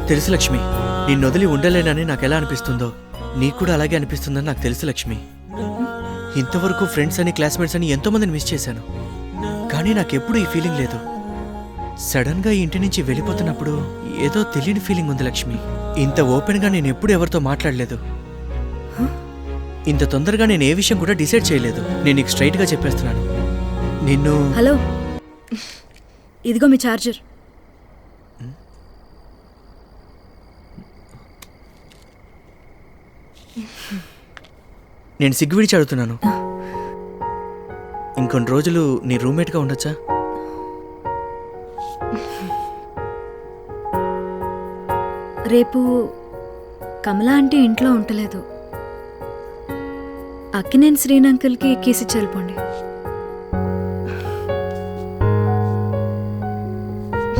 తెలుసు లక్ష్మి, నిన్ను వదిలి ఉండలేనని నాకు ఎలా అనిపిస్తుందో నీకు కూడా అలాగే అనిపిస్తుందని నాకు తెలుసు లక్ష్మి. ఇంతవరకు ఫ్రెండ్స్ అని క్లాస్మేట్స్ అని ఎంతోమందిని మిస్ చేశాను, కానీ నాకెప్పుడు ఈ ఫీలింగ్ లేదు. సడన్గా ఈ ఇంటి నుంచి వెళ్ళిపోతున్నప్పుడు ఏదో తెలియని ఫీలింగ్ ఉంది లక్ష్మి. ఇంత ఓపెన్గా నేను ఎప్పుడు ఎవరితో మాట్లాడలేదు. ఇంత తొందరగా నేను ఏ విషయం కూడా డిసైడ్ చేయలేదు. నేను నీకు స్ట్రైట్గా చెప్పేస్తున్నాను. నిన్ను హలో, ఇదిగో మీ ఛార్జర్. నేను సిగ్గు విడిచి అడుగుతున్నాను, ఇంకొన్ని రోజులు నీ రూమ్మేట్గా ఉండొచ్చా? రేపు కమలా అంటే ఇంట్లో ఉండలేదు. అక్కినేని శ్రీని అంకుల్కి కీసిచ్చి వెళ్ళిపోండి.